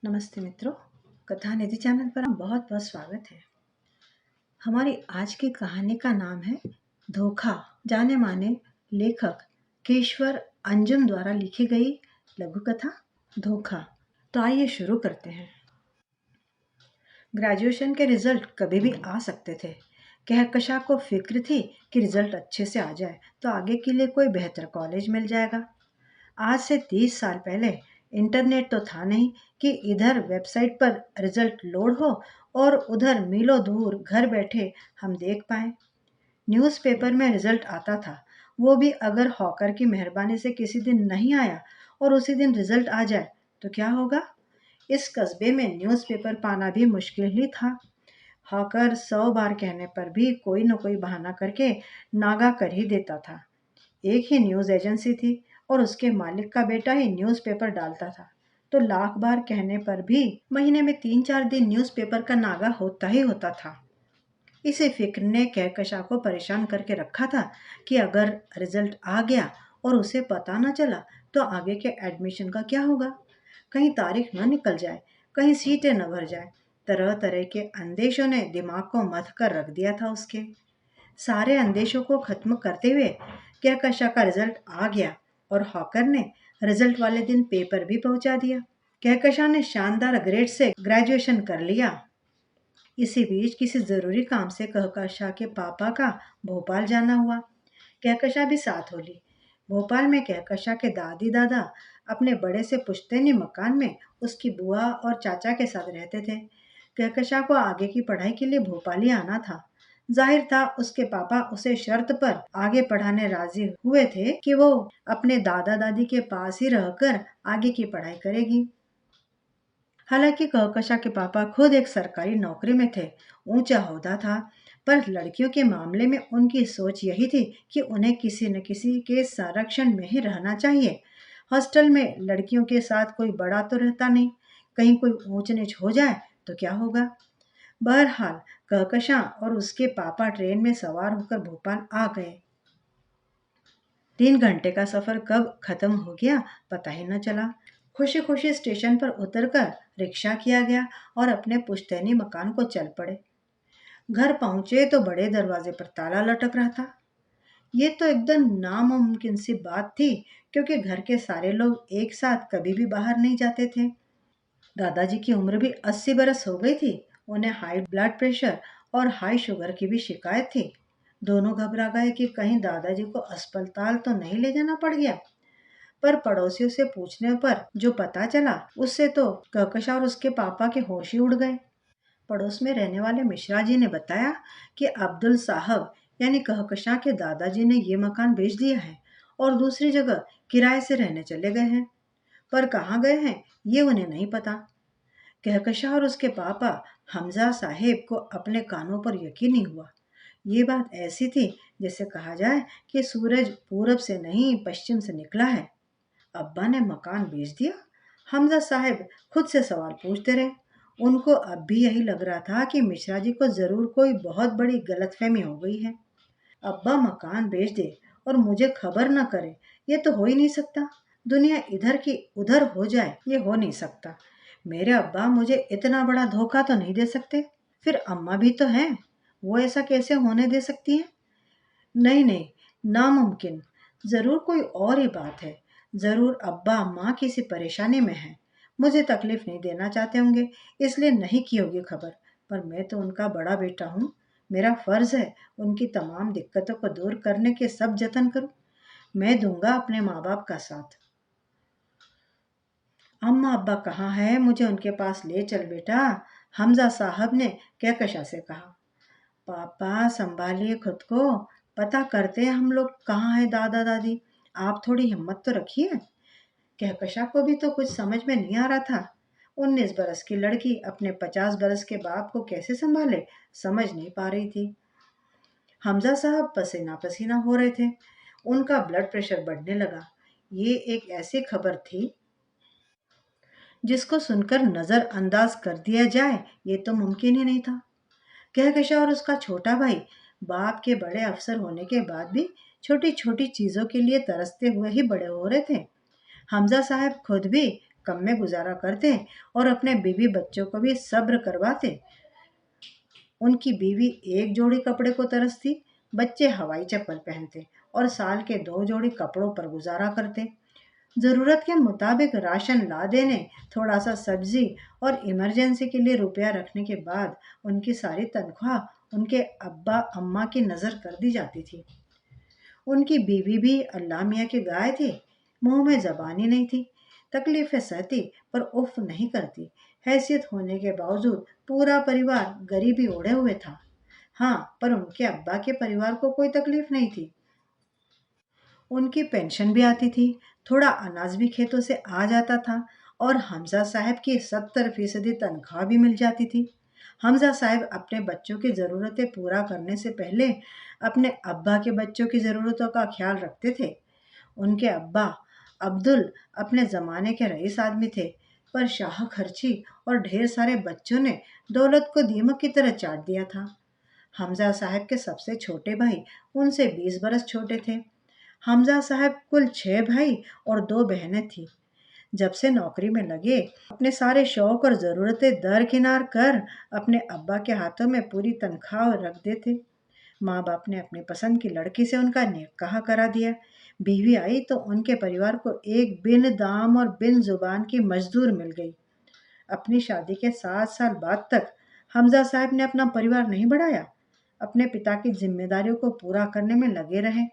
नमस्ते मित्रों, कथा निधि चैनल पर बहुत बहुत स्वागत है। हमारी आज की कहानी का नाम है धोखा। जाने माने लेखक केशवर अंजुम द्वारा लिखी गई लघु कथा धोखा। तो आइए शुरू करते हैं। ग्रेजुएशन के रिजल्ट कभी भी आ सकते थे। कहकशा को फिक्र थी कि रिजल्ट अच्छे से आ जाए तो आगे के लिए कोई बेहतर कॉलेज मिल जाएगा। आज से 30 साल पहले इंटरनेट तो था नहीं कि इधर वेबसाइट पर रिजल्ट लोड हो और उधर मीलों दूर घर बैठे हम देख पाएं। न्यूज़पेपर में रिजल्ट आता था, वो भी अगर हॉकर की मेहरबानी से किसी दिन नहीं आया और उसी दिन रिजल्ट आ जाए तो क्या होगा। इस कस्बे में न्यूज़पेपर पाना भी मुश्किल ही था। हॉकर 100 बार कहने पर भी कोई न कोई बहाना करके नागा कर ही देता था। एक ही न्यूज़ एजेंसी थी और उसके मालिक का बेटा ही न्यूज़पेपर डालता था, तो लाख बार कहने पर भी महीने में 3-4 दिन न्यूज़पेपर का नागा होता ही होता था। इसी फिक्र ने कहकशा को परेशान करके रखा था कि अगर रिजल्ट आ गया और उसे पता न चला तो आगे के एडमिशन का क्या होगा। कहीं तारीख न निकल जाए, कहीं सीटें न भर जाए। तरह तरह के अंदेशों ने दिमाग को मथ कर रख दिया था उसके। सारे अंदेशों को खत्म करते हुए कहकशा का रिजल्ट आ गया और हॉकर ने रिजल्ट वाले दिन पेपर भी पहुंचा दिया। कहकशा ने शानदार ग्रेड से ग्रेजुएशन कर लिया। इसी बीच किसी जरूरी काम से कहकशा के पापा का भोपाल जाना हुआ। कहकशा भी साथ हो ली। भोपाल में कहकशा के दादी दादा अपने बड़े से पुश्तैनी मकान में उसकी बुआ और चाचा के साथ रहते थे। कहकशा को आगे की पढ़ाई के लिए भोपाल ही आना था। जाहिर था उसके पापा उसे शर्त पर आगे पढ़ाने राजी हुए थे कि वो अपने दादा दादी के पास ही रहकर आगे की पढ़ाई करेगी। हालांकि कहकशा के पापा खुद एक सरकारी नौकरी में थे, ऊंचा ओहदा था, पर लड़कियों के मामले में उनकी सोच यही थी कि उन्हें किसी न किसी के संरक्षण में ही रहना चाहिए। हॉस्टल में लड़कियों के साथ कोई बड़ा तो रहता नहीं, कहीं कोई ऊंच नीच हो जाए तो क्या होगा। बहरहाल कहकशा और उसके पापा ट्रेन में सवार होकर भोपाल आ गए। 3 घंटे का सफर कब खत्म हो गया पता ही न चला। खुशी खुशी स्टेशन पर उतरकर रिक्शा किया गया और अपने पुश्तैनी मकान को चल पड़े। घर पहुंचे तो बड़े दरवाजे पर ताला लटक रहा था। ये तो एकदम नामुमकिन सी बात थी, क्योंकि घर के सारे लोग एक साथ कभी भी बाहर नहीं जाते थे। दादाजी की उम्र भी 80 बरस हो गई थी। उन्हें हाई ब्लड प्रेशर और हाई शुगर की भी शिकायत थी। दोनों घबरा गए कि कहीं दादाजी को अस्पताल तो नहीं ले जाना पड़ गया। पर पड़ोसियों से पूछने पर जो पता चला उससे तो कहकशा और उसके पापा के होश ही उड़ गए। पड़ोस में रहने वाले मिश्रा जी ने बताया कि अब्दुल साहब यानी कहकशा के दादाजी ने ये मकान बेच दिया है और दूसरी जगह किराए से रहने चले गए हैं, पर कहाँ गए हैं ये उन्हें नहीं पता। कहकशा और उसके पापा हमजा साहेब को अपने कानों पर यकीन नहीं हुआ। ये बात ऐसी थी जैसे कहा जाए कि सूरज पूरब से नहीं पश्चिम से निकला है। अब्बा ने मकान बेच दिया। हमजा साहब खुद से सवाल पूछते रहे। उनको अब भी यही लग रहा था कि मिश्रा जी को जरूर कोई बहुत बड़ी गलतफहमी हो गई है। अब्बा मकान बेच दे और मुझे खबर न करे, ये तो हो ही नहीं सकता। दुनिया इधर की उधर हो जाए, ये हो नहीं सकता। मेरे अब्बा मुझे इतना बड़ा धोखा तो नहीं दे सकते। फिर अम्मा भी तो हैं, वो ऐसा कैसे होने दे सकती हैं। नहीं नहीं, नामुमकिन। जरूर कोई और ही बात है। जरूर अब्बा अम्मा किसी परेशानी में हैं, मुझे तकलीफ नहीं देना चाहते होंगे, इसलिए नहीं की होगी खबर। पर मैं तो उनका बड़ा बेटा हूँ, मेरा फर्ज है उनकी तमाम दिक्कतों को दूर करने के सब जतन करूं। मैं दूंगा अपने माँ बाप का साथ। अम्मा अब्बा कहाँ है, मुझे उनके पास ले चल बेटा, हमजा साहब ने कहकशा से कहा। पापा संभालिए खुद को, पता करते हैं हम लोग कहाँ है दादा दादी, आप थोड़ी हिम्मत तो रखिए। कहकशा को भी तो कुछ समझ में नहीं आ रहा था। 19 बरस की लड़की अपने 50 बरस के बाप को कैसे संभाले, समझ नहीं पा रही थी। हमजा साहब पसीना पसीना हो रहे थे। उनका ब्लड प्रेशर बढ़ने लगा। ये एक ऐसी खबर थी जिसको सुनकर नजरअंदाज कर दिया जाए ये तो मुमकिन ही नहीं था। कहकशा और उसका छोटा भाई बाप के बड़े अफसर होने के बाद भी छोटी छोटी चीजों के लिए तरसते हुए ही बड़े हो रहे थे। हमजा साहब खुद भी कम में गुजारा करते और अपने बीवी बच्चों को भी सब्र करवाते। उनकी बीवी एक जोड़ी कपड़े को तरसती, बच्चे हवाई चप्पल पहनते और साल के 2 जोड़ी कपड़ों पर गुजारा करते। जरूरत के मुताबिक राशन ला देने, थोड़ा सा सब्जी और इमरजेंसी के लिए रुपया रखने के बाद उनकी सारी तनख्वाह उनके अब्बा अम्मा की नजर कर दी जाती थी। उनकी बीवी भी अल्लाह मियाँ की गाय थी, मुंह में जबान ही नहीं थी। तकलीफें सहती पर उफ नहीं करती। हैसियत होने के बावजूद पूरा परिवार गरीबी ओढ़े हुए था। हाँ, पर उनके अब्बा के परिवार को कोई तकलीफ नहीं थी। उनकी पेंशन भी आती थी, थोड़ा अनाज भी खेतों से आ जाता था और हमजा साहब की 70% तनख्वाह भी मिल जाती थी। हमजा साहब अपने बच्चों की ज़रूरतें पूरा करने से पहले अपने अब्बा के बच्चों की ज़रूरतों का ख्याल रखते थे। उनके अब्बा अब्दुल अपने ज़माने के रईस आदमी थे, पर शाह खर्ची और ढेर सारे बच्चों ने दौलत को दीमक की तरह चाट दिया था। हमजा साहब के सबसे छोटे भाई उनसे 20 बरस छोटे थे। हमजा साहब कुल 6 भाई और 2 बहनें थीं। जब से नौकरी में लगे, अपने सारे शौक और ज़रूरतें दरकिनार कर अपने अब्बा के हाथों में पूरी तनख्वाह रख देते। माँ बाप ने अपनी पसंद की लड़की से उनका निकाह करा दिया। बीवी आई तो उनके परिवार को एक बिन दाम और बिन जुबान की मजदूर मिल गई। अपनी शादी के 7 साल बाद तक हमजा साहब ने अपना परिवार नहीं बढ़ाया, अपने पिता की जिम्मेदारियों को पूरा करने में लगे रहे।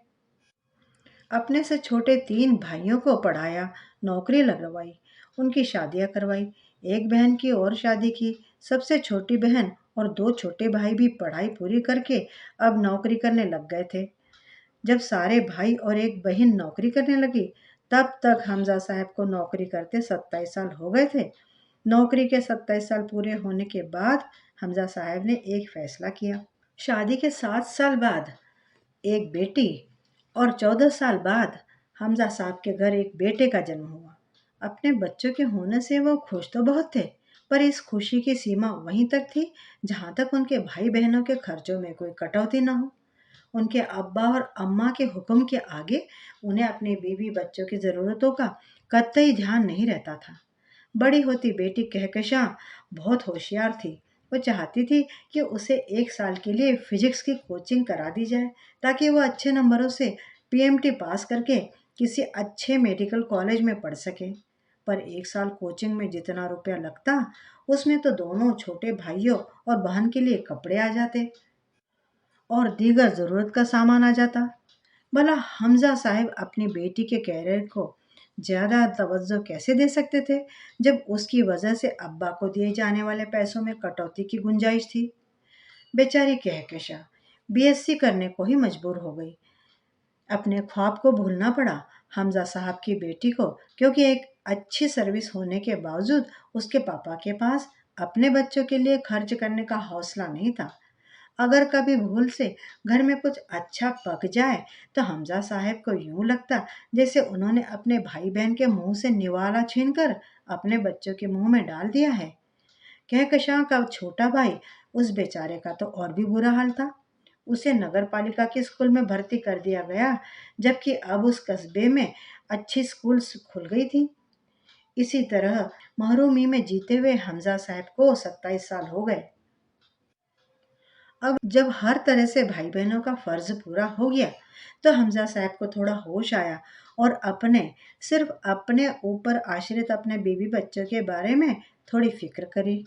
अपने से छोटे 3 भाइयों को पढ़ाया, नौकरी लगवाई, उनकी शादियां करवाई। एक बहन की और शादी की। सबसे छोटी बहन और 2 छोटे भाई भी पढ़ाई पूरी करके अब नौकरी करने लग गए थे। जब सारे भाई और एक बहन नौकरी करने लगी, तब तक हमजा साहब को नौकरी करते 27 साल हो गए थे। नौकरी के 27 साल पूरे होने के बाद हमजा साहब ने एक फैसला किया। शादी के 7 साल बाद एक बेटी और 14 साल बाद हमजा साहब के घर एक बेटे का जन्म हुआ। अपने बच्चों के होने से वो खुश तो बहुत थे, पर इस खुशी की सीमा वहीं तक थी जहां तक उनके भाई बहनों के खर्चों में कोई कटौती न हो। उनके अब्बा और अम्मा के हुक्म के आगे उन्हें अपनी बीवी बच्चों की ज़रूरतों का कतई ध्यान नहीं रहता था। बड़ी होती बेटी कहकशां बहुत होशियार थी। वो चाहती थी कि उसे 1 साल के लिए फिजिक्स की कोचिंग करा दी जाए, ताकि वो अच्छे नंबरों से पीएमटी पास करके किसी अच्छे मेडिकल कॉलेज में पढ़ सके। पर 1 साल कोचिंग में जितना रुपया लगता, उसमें तो दोनों छोटे भाइयों और बहन के लिए कपड़े आ जाते और दीगर ज़रूरत का सामान आ जाता। भला हमजा साहब अपनी बेटी के कैरियर को ज़्यादा तवज्जो कैसे दे सकते थे, जब उसकी वजह से अब्बा को दिए जाने वाले पैसों में कटौती की गुंजाइश थी। बेचारी कहकशा बीएससी करने को ही मजबूर हो गई। अपने ख्वाब को भूलना पड़ा हमजा साहब की बेटी को, क्योंकि एक अच्छी सर्विस होने के बावजूद उसके पापा के पास अपने बच्चों के लिए खर्च करने का हौसला नहीं था। अगर कभी भूल से घर में कुछ अच्छा पक जाए, तो हमजा साहब को यूं लगता जैसे उन्होंने अपने भाई बहन के मुंह से निवाला छीनकर अपने बच्चों के मुंह में डाल दिया है। कहकशां का छोटा भाई, उस बेचारे का तो और भी बुरा हाल था। उसे नगर पालिका के स्कूल में भर्ती कर दिया गया, जबकि अब उस कस्बे में अच्छी स्कूल खुल गई थी। इसी तरह महरूमी में जीते हुए हमजा साहब को 27 साल हो गए। अब जब हर तरह से भाई बहनों का फर्ज पूरा हो गया, तो हमजा साहब को थोड़ा होश आया और सिर्फ अपने ऊपर आश्रित अपने बीवी बच्चों के बारे में थोड़ी फिक्र करी।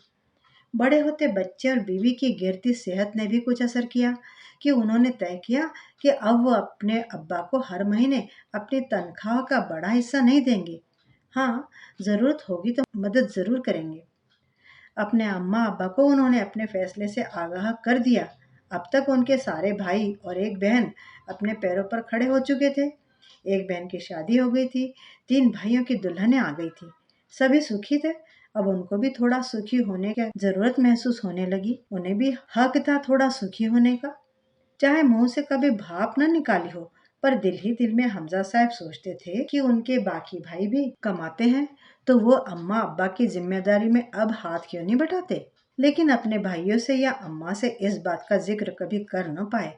बड़े होते बच्चे और बीवी की गिरती सेहत ने भी कुछ असर किया कि उन्होंने तय किया कि अब वो अपने अब्बा को हर महीने अपनी तनख्वाह का बड़ा हिस्सा नहीं देंगे। हाँ, ज़रूरत होगी तो मदद ज़रूर करेंगे। अपने अम्मा अब्बा को उन्होंने अपने फैसले से आगाह कर दिया। अब तक उनके सारे भाई और एक बहन अपने पैरों पर खड़े हो चुके थे। एक बहन की शादी हो गई थी, 3 भाइयों की दुल्हनें आ गई थी। सभी सुखी थे। अब उनको भी थोड़ा सुखी होने की जरूरत महसूस होने लगी। उन्हें भी हक था थोड़ा सुखी होने का। चाहे मुंह से कभी भाप न निकाली हो, पर दिल ही दिल में हमजा साहब सोचते थे कि उनके बाकी भाई भी कमाते हैं, तो वो अम्मा अब्बा की जिम्मेदारी में अब हाथ क्यों नहीं बटाते। लेकिन अपने भाइयों से या अम्मा से इस बात का जिक्र कभी कर न पाए।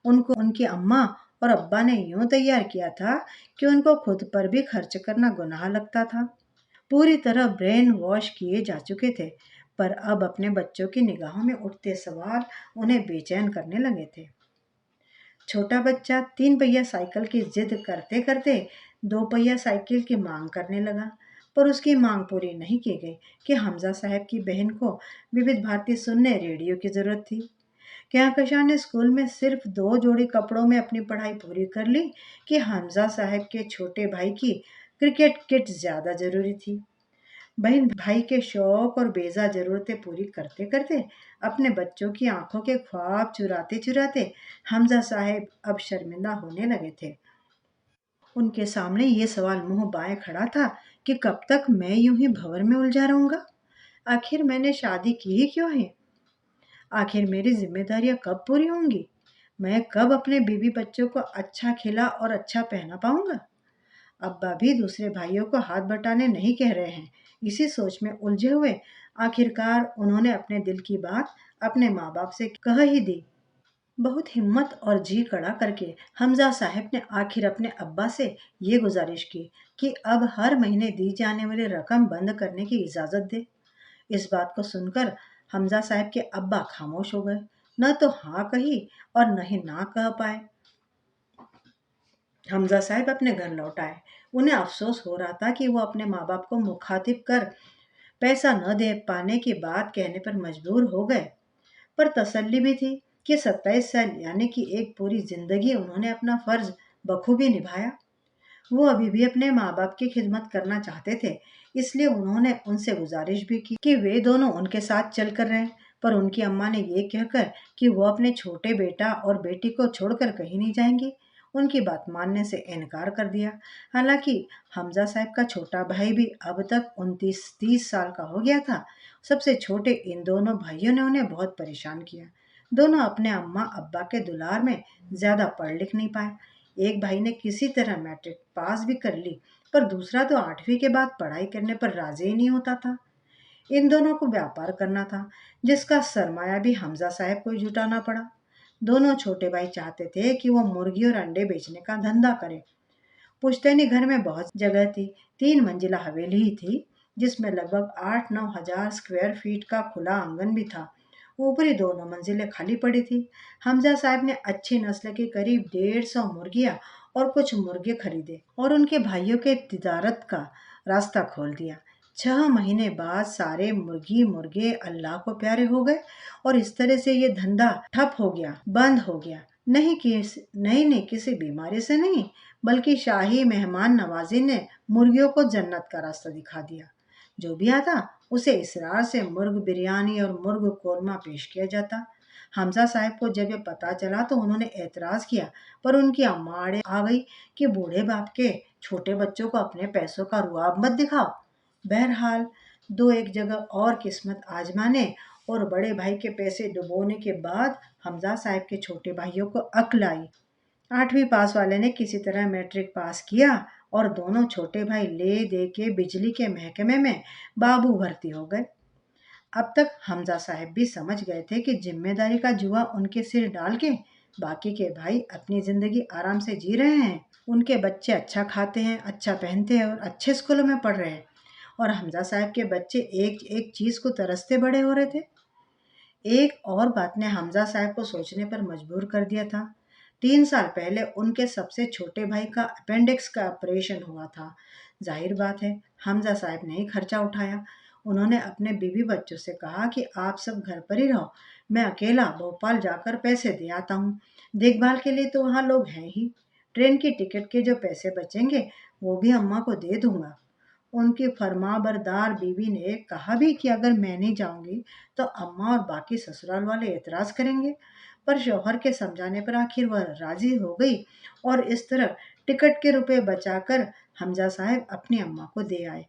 उनको उनकी अम्मा और अब्बा ने यूं तैयार किया था कि उनको खुद पर भी खर्च करना गुनाह लगता था। पूरी तरह ब्रेन वॉश किए जा चुके थे, पर अब अपने बच्चों की निगाहों में उठते सवाल उन्हें बेचैन करने लगे थे। छोटा बच्चा 3 पहिया साइकिल की जिद करते करते 2 पहिया साइकिल की मांग करने लगा, पर उसकी मांग पूरी नहीं की गई कि हमजा साहब की बहन को विविध भारती सुनने रेडियो की जरूरत थी। कहकशां ने स्कूल में सिर्फ 2 जोड़ी कपड़ों में अपनी पढ़ाई पूरी कर ली कि हमजा साहब के छोटे भाई की क्रिकेट किट ज्यादा जरूरी थी। बहन भाई के शौक और बेजा जरूरतें पूरी करते करते अपने बच्चों की आंखों के ख्वाब चुराते चुराते हमजा साहेब अब शर्मिंदा होने लगे थे। उनके सामने ये सवाल मुंह बाएं खड़ा था कि कब तक मैं यूं ही भंवर में उलझा रहूंगा। आखिर मैंने शादी की ही क्यों है? आखिर मेरी जिम्मेदारियां कब पूरी होंगी? मैं कब अपने बीवी बच्चों को अच्छा खिला और अच्छा पहना पाऊंगा? अब्बा भी दूसरे भाइयों को हाथ बटाने नहीं कह रहे हैं। इसी सोच में उलझे हुए आखिरकार उन्होंने अपने दिल की बात अपने माँ बाप से कह ही दी। बहुत हिम्मत और जी कड़ा करके हमजा साहब ने आखिर अपने अब्बा से ये गुजारिश की कि अब हर महीने दी जाने वाली रकम बंद करने की इजाजत दे। इस बात को सुनकर हमजा साहब के अब्बा खामोश हो गए। न तो हाँ कही और न ही ना कह पाए। हमजा साहब अपने घर लौट आए। उन्हें अफसोस हो रहा था कि वो अपने माँ बाप को मुखातिब कर पैसा न दे पाने की बात कहने पर मजबूर हो गए, पर तसल्ली भी थी कि 27 साल यानी कि एक पूरी जिंदगी उन्होंने अपना फर्ज बखूबी निभाया। वो अभी भी अपने माँ बाप की खिदमत करना चाहते थे, इसलिए उन्होंने उनसे गुजारिश भी की कि वे दोनों उनके साथ चल कर रहें। पर उनकी अम्मा ने ये कहकर कि वो अपने छोटे बेटा और बेटी को छोड़कर कहीं नहीं जाएंगी, उनकी बात मानने से इनकार कर दिया। हालांकि हमजा साहब का छोटा भाई भी अब तक 29-30 साल का हो गया था। सबसे छोटे इन दोनों भाइयों ने उन्हें बहुत परेशान किया। दोनों अपने अम्मा अब्बा के दुलार में ज्यादा पढ़ लिख नहीं पाए। एक भाई ने किसी तरह मैट्रिक पास भी कर ली, पर दूसरा तो 8वीं के बाद पढ़ाई करने पर राजी ही नहीं होता था। इन दोनों को व्यापार करना था, जिसका सरमाया भी हमजा साहब को ही जुटाना पड़ा। दोनों छोटे भाई चाहते थे कि वो मुर्गी और अंडे बेचने का धंधा करें। पुश्तैनी घर में बहुत जगह थी। 3 मंजिला हवेली ही थी, जिसमें लगभग 8-9 हजार स्क्वायर फीट का खुला आंगन भी था। ऊपरी दोनों मंजिलें खाली पड़ी थी। हमजा साहब ने अच्छी नस्ल की करीब 150 मुर्गियां और कुछ मुर्गे खरीदे और उनके भाइयों के तिजारत का रास्ता खोल दिया। 6 महीने बाद सारे मुर्गी मुर्गे अल्लाह को प्यारे हो गए और इस तरह से ये धंधा ठप हो गया, बंद हो गया। नहीं किसी बीमारी से नहीं, बल्कि शाही मेहमान नवाजी ने मुर्गियों को जन्नत का रास्ता दिखा दिया। जो भी आता उसे इसरार से मुर्ग बिरयानी और मुर्ग कोरमा पेश किया जाता। हमजा साहब को जब ये पता चला तो उन्होंने एतराज किया, पर उनकी अम्मा आड़े आ गई कि बूढ़े बाप के छोटे बच्चों को अपने पैसों का रुआब मत दिखाओ। बहरहाल 2 एक जगह और किस्मत आजमाने और बड़े भाई के पैसे डुबोने के बाद हमजा साहब के छोटे भाइयों को अक्ल आई। 8वीं पास वाले ने किसी तरह मैट्रिक पास किया और दोनों छोटे भाई ले दे के बिजली के महकमे में बाबू भर्ती हो गए। अब तक हमजा साहब भी समझ गए थे कि जिम्मेदारी का जुआ उनके सिर डाल के बाकी के भाई अपनी जिंदगी आराम से जी रहे हैं। उनके बच्चे अच्छा खाते हैं, अच्छा पहनते हैं और अच्छे स्कूलों में पढ़ रहे हैं, और हमजा साहब के बच्चे एक एक चीज को तरसते बड़े हो रहे थे। एक और बात ने हमजा साहब को सोचने पर मजबूर कर दिया था। 3 साल पहले उनके सबसे छोटे भाई का अपेंडिक्स का ऑपरेशन हुआ था। जाहिर बात है हमजा साहब ने ही खर्चा उठाया। उन्होंने अपने बीवी बच्चों से कहा कि आप सब घर पर ही रहो, मैं अकेला भोपाल जाकर पैसे दे आता हूँ। देखभाल के लिए तो वहाँ लोग हैं ही। ट्रेन की टिकट के जो पैसे बचेंगे वो भी अम्मा को दे दूंगा। उनकी फरमाबरदार बीवी ने कहा भी कि अगर मैं नहीं जाऊंगी तो अम्मा और बाकी ससुराल वाले एतराज करेंगे, पर शौहर के समझाने पर आखिर वह राजी हो गई और इस तरह टिकट के रुपए बचाकर हमजा साहब अपनी अम्मा को दे आए।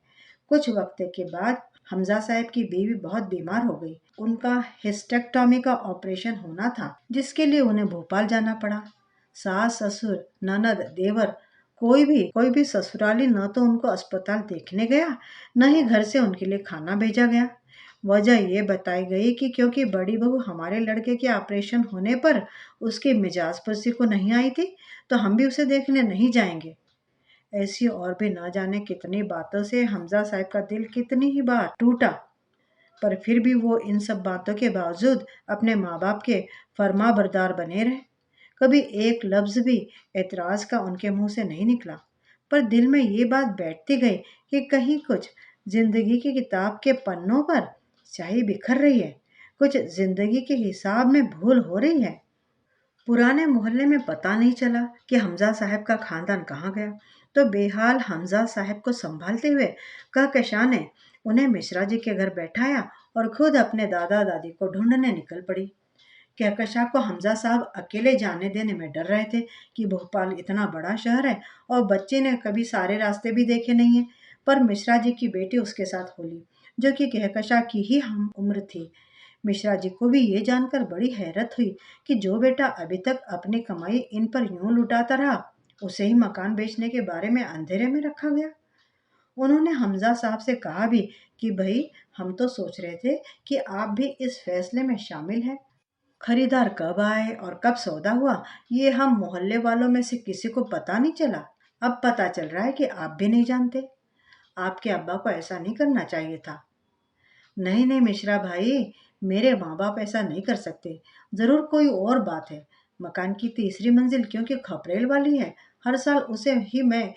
कुछ वक्त के बाद हमजा साहब की बीवी बहुत बीमार हो गई। उनका हिस्टेक्टॉमी का ऑपरेशन होना था, जिसके लिए उन्हें भोपाल जाना पड़ा। सास ससुर ननद देवर कोई भी ससुराली न तो उनको अस्पताल देखने गया, न ही घर से उनके लिए खाना भेजा गया। वजह ये बताई गई कि क्योंकि बड़ी बहू हमारे लड़के के ऑपरेशन होने पर उसकी मिजाज पुर्सी को नहीं आई थी, तो हम भी उसे देखने नहीं जाएंगे। ऐसी और भी ना जाने कितनी बातों से हमजा साहब का दिल कितनी ही बार टूटा, पर फिर भी वो इन सब बातों के बावजूद अपने माँ बाप के फर्मा बरदार बने रहे। कभी एक लफ्ज भी एतराज का उनके मुंह से नहीं निकला, पर दिल में ये बात बैठती गई कि कहीं कुछ जिंदगी की किताब के पन्नों पर स्याही बिखर रही है, कुछ जिंदगी के हिसाब में भूल हो रही है। पुराने मोहल्ले में पता नहीं चला कि हमजा साहब का खानदान कहाँ गया, तो बेहाल हमजा साहब को संभालते हुए कहकशां ने उन्हें मिश्रा जी के घर बैठाया और खुद अपने दादा दादी को ढूंढने निकल पड़ी। कहकशां को हमजा साहब अकेले जाने देने में डर रहे थे कि भोपाल इतना बड़ा शहर है और बच्चे ने कभी सारे रास्ते भी देखे नहीं है। पर मिश्रा जी की बेटी उसके साथ होली, जो कि कहकशां की ही हम उम्र थी। मिश्रा जी को भी ये जानकर बड़ी हैरत हुई कि जो बेटा अभी तक अपनी कमाई इन पर यूं लुटाता रहा, उसे ही मकान बेचने के बारे में अंधेरे में रखा गया। उन्होंने हमजा साहब से कहा भी कि भाई, हम तो सोच रहे थे कि आप भी इस फैसले में शामिल हैं। खरीदार कब आए और कब सौदा हुआ, ये हम मोहल्ले वालों में से किसी को पता नहीं चला। अब पता चल रहा है कि आप भी नहीं जानते। आपके अब्बा को ऐसा नहीं करना चाहिए था। नहीं नहीं मिश्रा भाई, मेरे माँ बाप ऐसा नहीं कर सकते। जरूर कोई और बात है। मकान की तीसरी मंजिल क्योंकि खपरेल वाली है, हर साल उसे मैं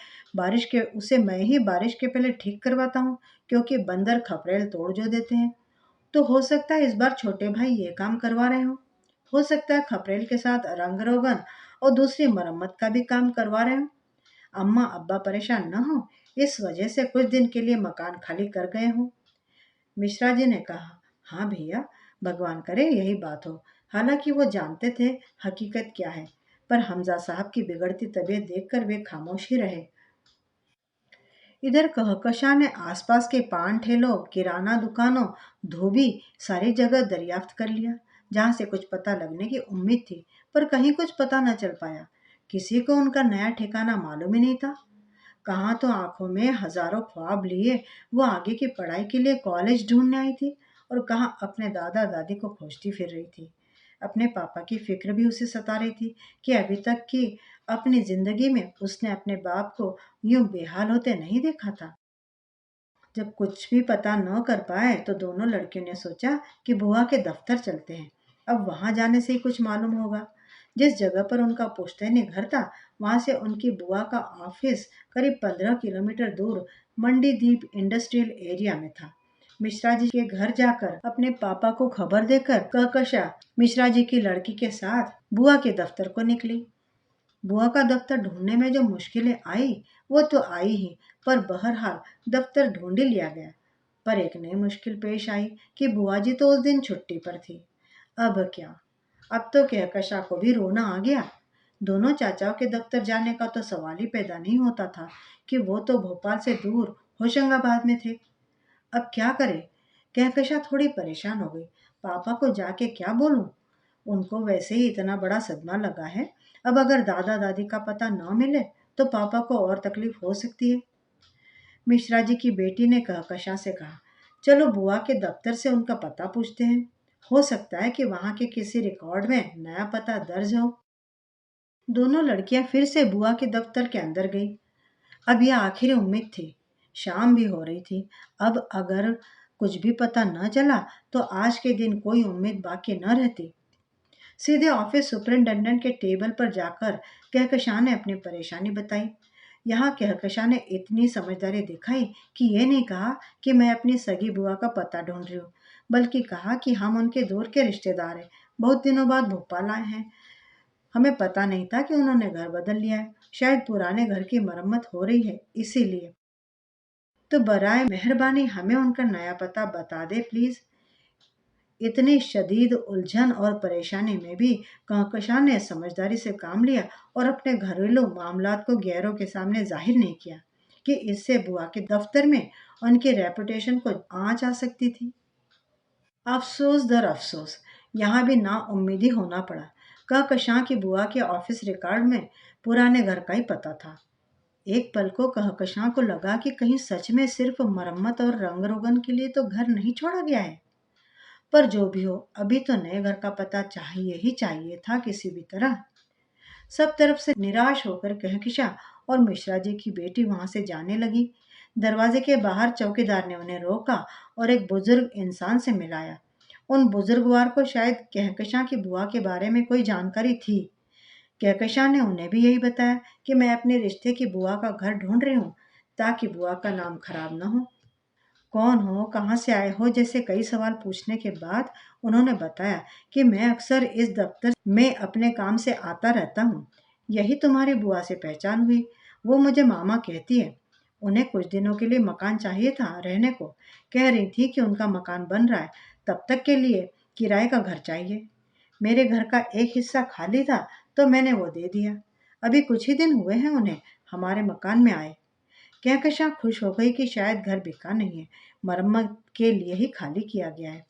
ही बारिश के पहले ठीक करवाता हूँ, क्योंकि बंदर खपरेल तोड़ जो देते हैं। तो हो सकता है इस बार छोटे भाई ये काम करवा रहे हो सकता है खपरेल के साथ रंग रोगन और दूसरी मरम्मत का भी काम करवा रहे हो। अम्मा अब्बा परेशान न हो, इस वजह से कुछ दिन के लिए मकान खाली कर गए हो। मिश्रा जी ने कहा, हाँ भैया, भगवान करे यही बात हो। हालांकि वो जानते थे हकीकत क्या है, पर हमजा साहब की बिगड़ती तबीयत देखकर वे खामोश ही रहे। इधर कहकशां ने आसपास के पान ठेलों, किराना दुकानों, धोबी सारी जगह दरियाफ्त कर लिया, जहां से कुछ पता लगने की उम्मीद थी, पर कहीं कुछ पता न चल पाया। किसी को उनका नया ठिकाना मालूम ही नहीं था। कहाँ तो आंखों में हजारों ख्वाब लिए वो आगे की पढ़ाई के लिए कॉलेज ढूंढने आई थी, और कहाँ अपने दादा दादी को खोजती फिर रही थी। अपने पापा की फिक्र भी उसे सता रही थी कि अभी तक की अपनी जिंदगी में उसने अपने बाप को यूं बेहाल होते नहीं देखा था। जब कुछ भी पता न कर पाए तो दोनों लड़कियों ने सोचा कि बुआ के दफ्तर चलते हैं। अब वहां जाने से ही कुछ मालूम होगा। जिस जगह पर उनका पुश्तैनी घर था, वहां से उनकी बुआ का ऑफिस करीब 15 किलोमीटर दूर मंडी दीप इंडस्ट्रियल एरिया में था। मिश्रा जी के घर जाकर अपने पापा को खबर देकर कहकशा मिश्रा जी की लड़की के साथ बुआ के दफ्तर को निकली। बुआ का दफ्तर ढूंढने में जो मुश्किलें आई वो तो आई ही, पर बहरहाल दफ्तर ढूंढ ही लिया गया। पर एक नई मुश्किल पेश आई कि बुआ जी तो उस दिन छुट्टी पर थी। अब क्या? अब तो कहकशा को भी रोना आ गया। दोनों चाचाओं के दफ्तर जाने का तो सवाल ही पैदा नहीं होता था कि वो तो भोपाल से दूर होशंगाबाद में थे। अब क्या करे? कहकशा थोड़ी परेशान हो गई। पापा को जाके क्या बोलूं? उनको वैसे ही इतना बड़ा सदमा लगा है। अब अगर दादा दादी का पता न मिले तो पापा को और तकलीफ हो सकती है। मिश्रा जी की बेटी ने कहकशा से कहा, चलो बुआ के दफ्तर से उनका पता पूछते हैं। हो सकता है कि वहां के किसी रिकॉर्ड में नया पता दर्ज हो। दोनों लड़कियां फिर से बुआ के दफ्तर के अंदर गई। अब यह आखिरी उम्मीद थी। शाम भी हो रही थी। अब अगर कुछ भी पता न चला तो आज के दिन कोई उम्मीद बाकी न रहती। सीधे ऑफिस सुपरिटेंडेंट के टेबल पर जाकर कहकशां ने अपनी परेशानी बताई। यहाँ कहकशां ने इतनी समझदारी दिखाई कि ये नहीं कहा कि मैं अपनी सगी बुआ का पता ढूंढ रही हूँ, बल्कि कहा कि हम उनके दूर के रिश्तेदार हैं, बहुत दिनों बाद भोपाल आए हैं। हमें पता नहीं था कि उन्होंने घर बदल लिया है, शायद पुराने घर की मरम्मत हो रही है इसीलिए। तो बराए मेहरबानी हमें उनका नया पता बता दे प्लीज। इतनी शदीद उलझन और परेशानी में भी कहकशां ने समझदारी से काम लिया और अपने घरेलू मामलात को गैरों के सामने जाहिर नहीं किया कि इससे बुआ के दफ्तर में उनकी रेपुटेशन को आंच आ सकती थी। अफसोस दर अफसोस, यहाँ भी ना उम्मीद ही होना पड़ा। कहकशां की बुआ के ऑफिस रिकॉर्ड में पुराने घर का ही पता था। एक पल को कहकशां को लगा कि कहीं सच में सिर्फ मरम्मत और रंग रोगन के लिए तो घर नहीं छोड़ा गया है। पर जो भी हो, अभी तो नए घर का पता चाहिए ही चाहिए था किसी भी तरह। सब तरफ से निराश होकर कहकशा اور مشرا جی کی بیٹی وہاں سے جانے لگی۔ دروازے کے باہر چوکیدار نے انہیں روکا اور ایک بزرگ انسان سے ملایا۔ ان بزرگوار کو شاید کہکشاں کی بوا کے بارے میں کوئی جانکاری تھی۔ کہکشاں نے انہیں بھی یہی بتایا کہ میں اپنے رشتے کی بوا کا گھر ڈھونڈ رہی ہوں تاکہ بوا کا نام خراب نہ ہو۔ کون ہو، کہاں سے آئے ہو جیسے کئی سوال پوچھنے کے بعد انہوں نے بتایا کہ میں اکثر اس دفتر میں اپنے کام سے آتا رہتا ہوں۔ یہی تمہاری بوا سے پہچان ہوئی، وہ مجھے ماما کہتی ہے۔ انہیں کچھ دنوں کے لیے مکان چاہیے تھا رہنے کو، کہہ رہی تھی کہ ان کا مکان بن رہا ہے، تب تک کے لیے کرائے کا گھر چاہیے۔ میرے گھر کا ایک حصہ خالی تھا تو میں نے وہ دے دیا۔ ابھی کچھ ہی دن ہوئے ہیں انہیں ہمارے مکان میں آئے۔ کہکشاں خوش ہو گئی کہ شاید گھر بکا نہیں ہے، مرمت کے لیے ہی خالی کیا گیا ہے۔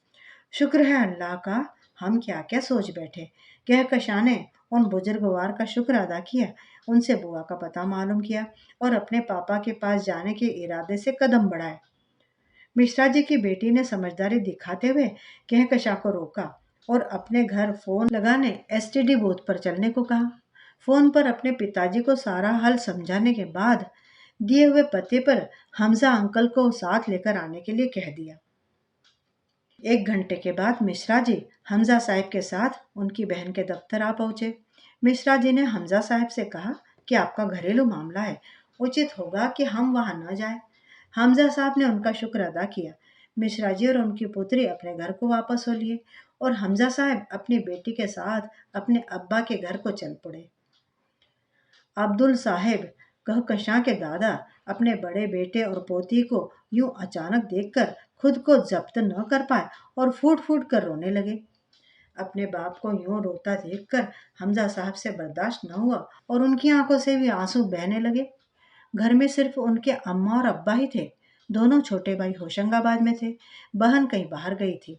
شکر ہے اللہ کا، ہم کیا کیا سوچ بیٹھے۔ کہکشاں نے ان بزرگوار کا شکر ادا کیا، ان سے بوا کا پتہ معلوم کیا اور اپنے پاپا کے پاس جانے کے ارادے سے قدم بڑھائے۔ مشرا جی کی بیٹی نے سمجھداری دکھاتے ہوئے کہکشاں کو روکا اور اپنے گھر فون لگانے ایس ٹی ڈی بوتھ پر چلنے کو کہا۔ فون پر اپنے پتا جی کو سارا حل سمجھانے کے بعد دیے ہوئے پتے پر حمزہ انکل کو ساتھ لے کر آنے کے لیے کہہ دیا۔ 1 گھنٹے کے بعد مشرا جی حمزہ صاحب کے ساتھ ان کی بہن کے دفتر آ پہنچے۔ مشرا جی نے حمزہ صاحب سے کہا کہ آپ کا گھریلو معاملہ ہے، اچت ہوگا کہ ہم وہاں نہ جائیں۔ حمزہ صاحب نے ان کا شکر ادا کیا۔ مشرا جی اور ان کی پوتری اپنے گھر کو واپس ہو لیے اور حمزہ صاحب اپنی بیٹی کے ساتھ اپنے ابا کے گھر کو چل پڑے۔ عبدال صاحب کہکشاں کے دادا اپنے بڑے بیٹے اور پوتی کو یوں اچانک دیکھ کر خود کو ضبط نہ کر پائے اور پھوٹ پھوٹ کر رونے لگے۔ اپنے باپ کو یوں روتا دیکھ کر حمزہ صاحب سے برداشت نہ ہوا اور ان کی آنکھوں سے بھی آنسو بہنے لگے۔ گھر میں صرف ان کے اماں اور ابا ہی تھے، دونوں چھوٹے بھائی ہوشنگ آباد میں تھے، بہن کہیں باہر گئی تھی۔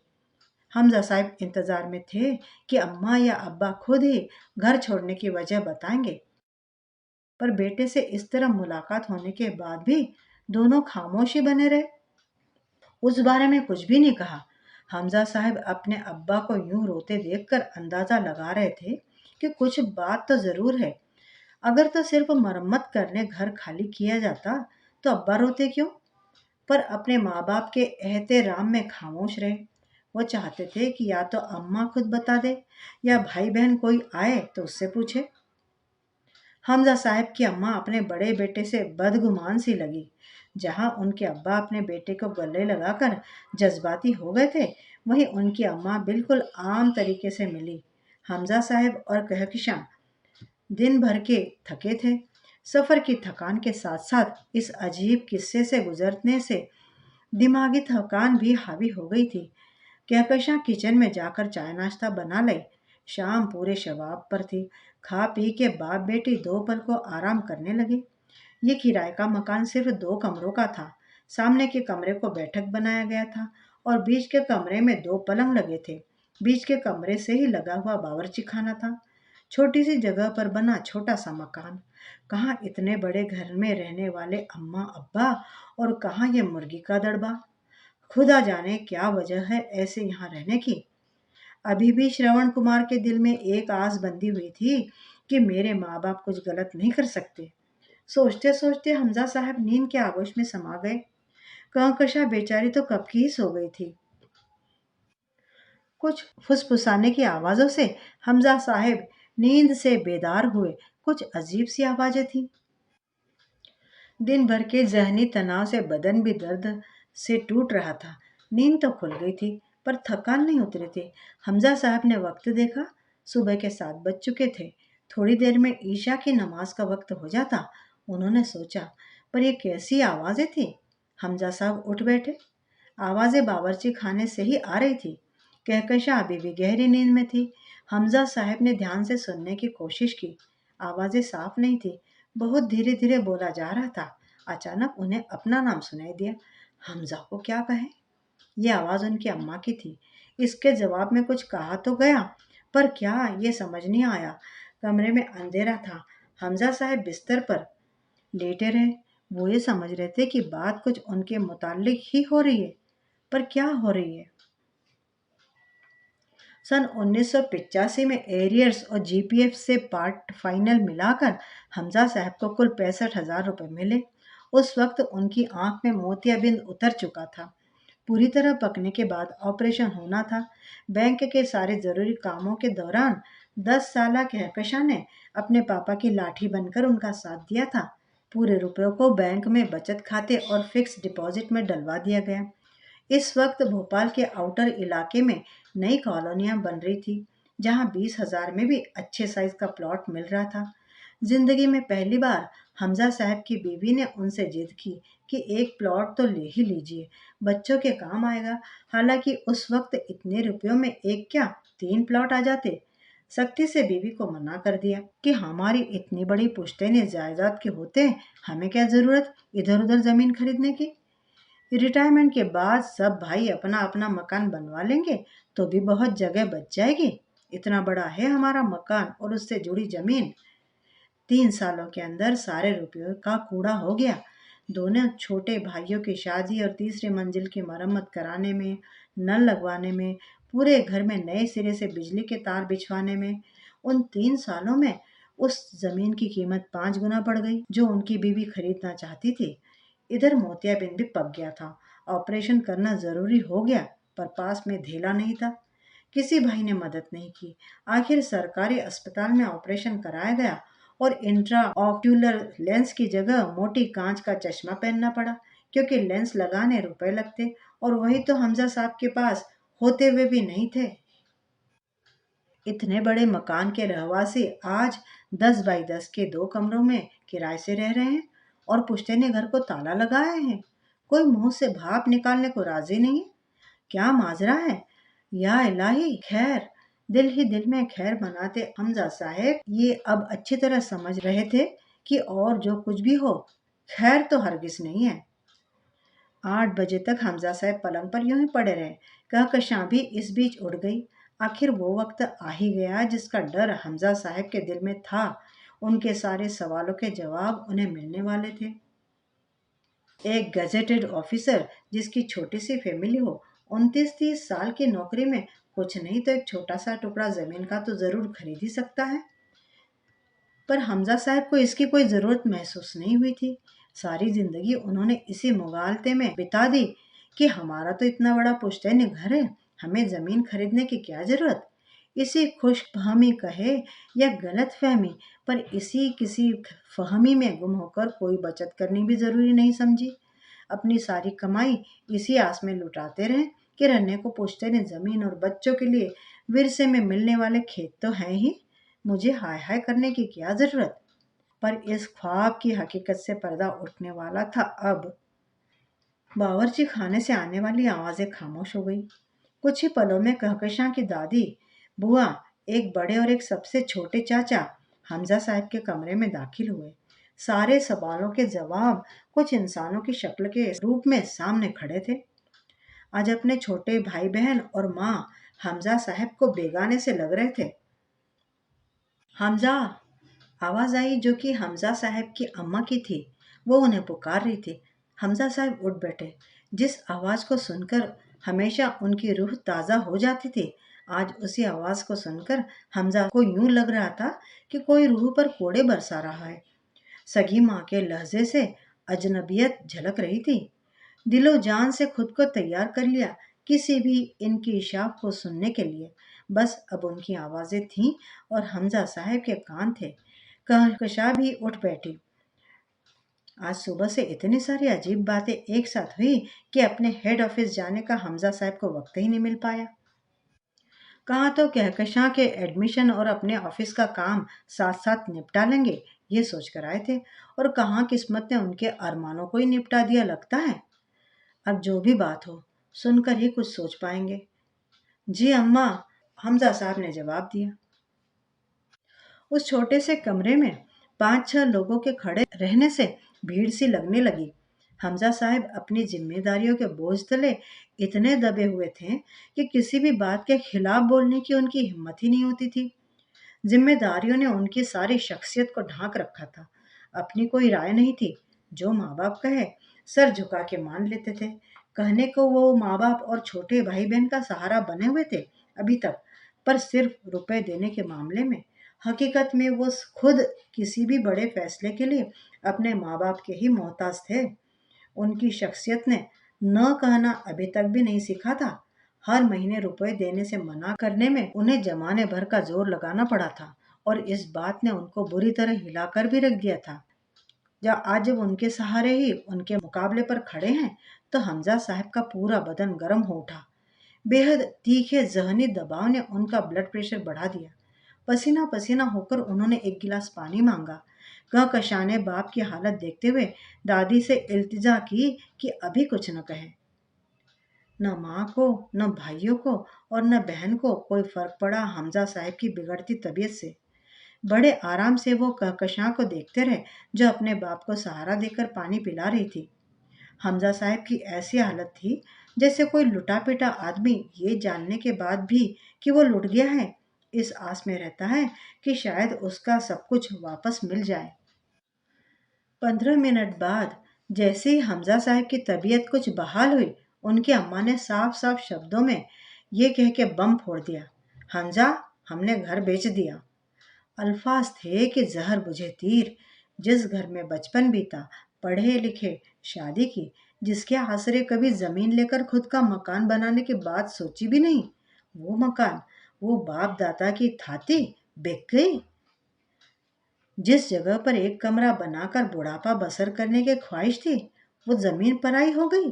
حمزہ صاحب انتظار میں تھے کہ اماں یا ابا خود ہی گھر چھوڑنے کی وجہ بتائیں گے، پر بیٹے سے اس طرح ملاقات ہونے کے بعد بھی دونوں خاموشی بنے رہے، اس بارے میں کچھ بھی نہیں کہا۔ حمزہ صاحب اپنے ابا کو یوں روتے دیکھ کر اندازہ لگا رہے تھے کہ کچھ بات تو ضرور ہے۔ اگر تو صرف مرمت کرنے گھر خالی کیا جاتا تو ابا روتے کیوں؟ پر اپنے ماں باپ کے احترام میں خاموش رہے۔ وہ چاہتے تھے کہ یا تو اماں خود بتا دے یا بھائی بہن کوئی آئے تو اس سے پوچھے۔ حمزہ صاحب کی اماں اپنے بڑے بیٹے سے بدگمان سی لگی۔ جہاں ان کے ابا اپنے بیٹے کو گلے لگا کر جذباتی ہو گئے تھے، وہیں ان کی اماں بالکل عام طریقے سے ملی۔ حمزہ صاحب اور کہکشاں دن بھر کے تھکے تھے۔ سفر کی تھکان کے ساتھ ساتھ اس عجیب قصے سے گزرنے سے دماغی تھکان بھی حاوی ہو گئی تھی۔ کہکشاں کچن میں جا کر چائے ناشتہ بنا لئی۔ شام پورے شباب پر تھی۔ کھا پی کے باپ بیٹی 2 پل کو آرام کرنے لگے۔ یہ کرائے کا مکان صرف 2 کمروں کا تھا۔ سامنے کے کمرے کو بیٹھک بنایا گیا تھا اور بیچ کے کمرے میں 2 پلنگ لگے تھے۔ بیچ کے کمرے سے ہی لگا ہوا باورچی خانہ تھا۔ چھوٹی سی جگہ پر بنا چھوٹا سا مکان، کہاں اتنے بڑے گھر میں رہنے والے اماں ابا اور کہاں یہ مرغی کا دڑبا۔ خدا جانے کیا وجہ ہے ایسے یہاں رہنے کی۔ ابھی بھی شرون کمار کے دل میں ایک آس بندھی ہوئی تھی کہ میرے ماں باپ کچھ غلط نہیں کر سکتے۔ سوچتے سوچتے حمزہ صاحب نیند کے آغوش میں سما گئے۔ کہکشاں بیچاری تو کب کی ہی سو گئی تھی۔ کچھ پھسپھسانے کی آوازوں سے حمزہ صاحب نیند سے بیدار ہوئے۔ کچھ عجیب سی آوازیں تھیں۔ دن بھر کے ذہنی تناؤ سے بدن بھی درد سے ٹوٹ رہا تھا۔ نیند تو کھل گئی تھی پر تھکان نہیں اتری تھی۔ حمزہ صاحب نے وقت دیکھا، صبح کے 7 بج چکے تھے۔ تھوڑی دیر میں عشاء کی نماز کا وقت ہو جاتا، انہوں نے سوچا، پر یہ کیسی آوازیں تھیں؟ حمزہ صاحب اٹھ بیٹھے۔ آوازیں باورچی خانے سے ہی آ رہی تھی۔ کہکشاں ابھی بھی گہری نیند میں تھی۔ حمزہ صاحب نے دھیان سے سننے کی کوشش کی۔ آوازیں صاف نہیں تھی، بہت دھیرے دھیرے بولا جا رہا تھا۔ اچانک انہیں اپنا نام سنائی دیا۔ حمزہ کو کیا کہیں؟ یہ آواز ان کی اماں کی تھی۔ اس کے جواب میں کچھ کہا تو گیا، پر کیا یہ سمجھ نہیں آیا۔ کمرے میں اندھیرا تھا۔ حمزہ صاحب بستر پر لیٹے رہے۔ وہ یہ سمجھ رہے تھے کہ بات کچھ ان کے متعلق ہی ہو رہی ہے، پر کیا ہو رہی ہے؟ सन 1985 में एरियर्स और जीपीएफ से पार्ट फाइनल मिलाकर हमजा साहब को कुल 65,000 रुपये मिले। उस वक्त उनकी आंख में मोतियाबिंद उतर चुका था। पूरी तरह पकने के बाद ऑपरेशन होना था। बैंक के सारे जरूरी कामों के दौरान 10 साल कहकशा ने अपने पापा की लाठी बनकर उनका साथ दिया था। पूरे रुपयों को बैंक में बचत खाते और फिक्स डिपॉजिट में डलवा दिया गया। इस वक्त भोपाल के आउटर इलाके में नई कॉलोनियां बन रही थी, जहां 20,000 में भी अच्छे साइज का प्लॉट मिल रहा था। जिंदगी में पहली बार हमजा साहब की बीवी ने उनसे जिद की कि एक प्लॉट तो ले ही लीजिए, बच्चों के काम आएगा। हालांकि उस वक्त इतने रुपयों में एक क्या 3 प्लॉट आ जाते। सख्ती से बीवी को मना कर दिया कि हमारी इतनी बड़ी पुश्तैनी जायदाद के होते हमें क्या जरूरत इधर उधर जमीन खरीदने की। रिटायरमेंट के बाद सब भाई अपना अपना मकान बनवा लेंगे तो भी बहुत जगह बच जाएगी। इतना बड़ा है हमारा मकान और उससे जुड़ी जमीन। 3 सालों के अंदर सारे रुपयों का कूड़ा हो गया। दोनों छोटे भाइयों की शादी और तीसरी मंजिल की मरम्मत कराने में, नल लगवाने में, पूरे घर में नए सिरे से बिजली के तार बिछवाने में, उन 3 सालों में उस जमीन की कीमत 5 गुना बढ़ गई जो उनकी बीवी खरीदना चाहती थी। इधर मोतियाबिंद भी पक गया था। ऑपरेशन करना जरूरी हो गया, पर पास में धेला नहीं था। किसी भाई ने मदद नहीं की। आखिर सरकारी अस्पताल में ऑपरेशन कराया गया और इंट्रा ऑक्यूलर लेंस की जगह मोटी कांच का चश्मा पहनना पड़ा, क्योंकि लेंस लगाने रुपए लगते और वही तो हमजा साहब के पास होते हुए भी नहीं थे। इतने बड़े मकान के रहवासी आज 10 बाई 10 के 2 कमरों में किराए से रह रहे हैं और पुश्तैनी घर को ताला लगाए हैं। कोई मुंह से भाप निकालने को राजी नहीं। क्या माजरा है या इलाही। खैर, दिल ही दिल में खैर मनाते हमजा साहेब ये अब अच्छी तरह समझ रहे थे कि और जो कुछ भी हो, खैर तो हरगिज नहीं है। 8 बजे तक हमजा साहब पलंग पर यूं ही पड़े रहे। कहकशां भी इस बीच उड़ गई। आखिर वो वक्त आ ही गया जिसका डर हमजा साहब के दिल में था। उनके सारे सवालों के जवाब उन्हें मिलने वाले थे। एक गजेटेड ऑफिसर जिसकी छोटी सी फैमिली हो, 29-30 साल की नौकरी में कुछ नहीं तो एक छोटा सा टुकड़ा जमीन का तो जरूर खरीद ही सकता है। पर हमजा साहब को इसकी कोई जरूरत महसूस नहीं हुई थी। सारी जिंदगी उन्होंने इसी मुगालते में बिता दी कि हमारा तो इतना बड़ा पुश्तैनी घर है, हमें जमीन खरीदने की क्या जरूरत। इसी खुश फहमी कहे या गलत फहमी, पर इसी किसी फहमी में गुम होकर कोई बचत करनी भी जरूरी नहीं समझी। अपनी सारी कमाई इसी आस में लुटाते रहे कि रहने को पुश्तैनी जमीन और बच्चों के लिए विरसे में मिलने वाले खेत तो हैं ही, मुझे हाय हाय करने की क्या जरूरत। पर इस ख्वाब की हकीकत से पर्दा उठने वाला था। अब बावर्ची खाने से आने वाली आवाजें खामोश हो गई। कुछ ही पलों में कहकशां की दादी, बुआ, एक बड़े और एक सबसे छोटे चाचा हमजा साहब के कमरे में दाखिल हुए। सारे सवालों के जवाब कुछ इंसानों की शक्ल के रूप में सामने खड़े थे। आज अपने छोटे भाई बहन और माँ हमजा साहब को बेगाने से लग रहे थे। हमजा, आवाज आई जो कि हमजा साहब की अम्मा की थी। वो उन्हें पुकार रही थी। हमजा साहब उठ बैठे। जिस आवाज को सुनकर हमेशा उनकी रूह ताजा हो जाती थी, आज उसी आवाज को सुनकर हमजा को यूं लग रहा था कि कोई रूह पर कोड़े बरसा रहा है। सगी माँ के लहजे से अजनबियत झलक रही थी। दिलो जान से खुद को तैयार कर लिया किसी भी इंकिशाफ को सुनने के लिए। बस अब उनकी आवाजें थीं और हमजा साहब के कान थे। कहकशा भी उठ बैठी। आज सुबह से इतनी सारी अजीब बातें एक साथ हुई कि अपने हेड ऑफिस जाने का हमजा साहब को वक्त ही नहीं मिल पाया। कहाँ तो कहकशां के एडमिशन और अपने ऑफिस का काम साथ साथ निपटा लेंगे, ये सोच कर आए थे, और कहाँ किस्मत ने उनके अरमानों को ही निपटा दिया लगता है। अब जो भी बात हो, सुनकर ही कुछ सोच पाएंगे। जी अम्मा, हमजा साहब ने जवाब दिया। उस छोटे से कमरे में 5-6 लोगों के खड़े रहने से भीड़ सी लगने लगी। हमजा साहब अपनी जिम्मेदारियों के बोझ तले इतने दबे हुए थे कि किसी भी बात के खिलाफ बोलने की उनकी हिम्मत ही नहीं होती थी। जिम्मेदारियों ने उनकी सारी शख्सियत को ढांक रखा था। अपनी कोई राय नहीं थी। जो माँ बाप कहे सर झुका के मान लेते थे। कहने को वो माँ बाप और छोटे भाई बहन का सहारा बने हुए थे अभी तक, पर सिर्फ रुपए देने के मामले में। हकीकत में वो खुद किसी भी बड़े फैसले के लिए अपने माँ बाप के ही मोहताज थे। उनकी शख्सियत ने न कहना अभी तक भी नहीं सीखा था। हर महीने रुपए देने से मना करने में उन्हें जमाने भर का जोर लगाना पड़ा था, और इस बात ने उनको बुरी तरह हिलाकर भी रख दिया था। जब उनके सहारे ही उनके मुकाबले पर खड़े हैं, तो हमजा साहब का पूरा बदन गर्म हो उठा। बेहद तीखे जहनी दबाव ने उनका ब्लड प्रेशर बढ़ा दिया। पसीना पसीना होकर उन्होंने एक गिलास पानी मांगा। कहकशाने बाप की हालत देखते हुए दादी से इल्तिजा की कि अभी कुछ न कहे। न माँ को, न भाइयों को और न बहन को कोई फर्क पड़ा हमजा साहब की बिगड़ती तबीयत से। बड़े आराम से वो कहकशां को देखते रहे, जो अपने बाप को सहारा देकर पानी पिला रही थी। हमजा साहब की ऐसी हालत थी जैसे कोई लुटा पिटा आदमी ये जानने के बाद भी कि वो लुट गया है, इस आस में रहता है कि शायद उसका सब कुछ वापस मिल जाए। 15 मिनट बाद जैसे ही हमजा साहब की तबीयत कुछ बहाल हुई, उनकी अम्मा ने साफ साफ शब्दों में ये कह के बम फोड़ दिया, हमजा, हमने घर बेच दिया। अल्फाज थे कि जहर बुझे तीर। जिस घर में बचपन बीता, पढ़े लिखे, शादी की, जिसके आसरे कभी जमीन लेकर खुद का मकान बनाने की बात सोची भी नहीं, वो मकान, वो बाप दादा की थाती बिक गई। जिस जगह पर एक कमरा बनाकर बुढ़ापा बसर करने की ख्वाहिश थी, वो जमीन पराई हो गई।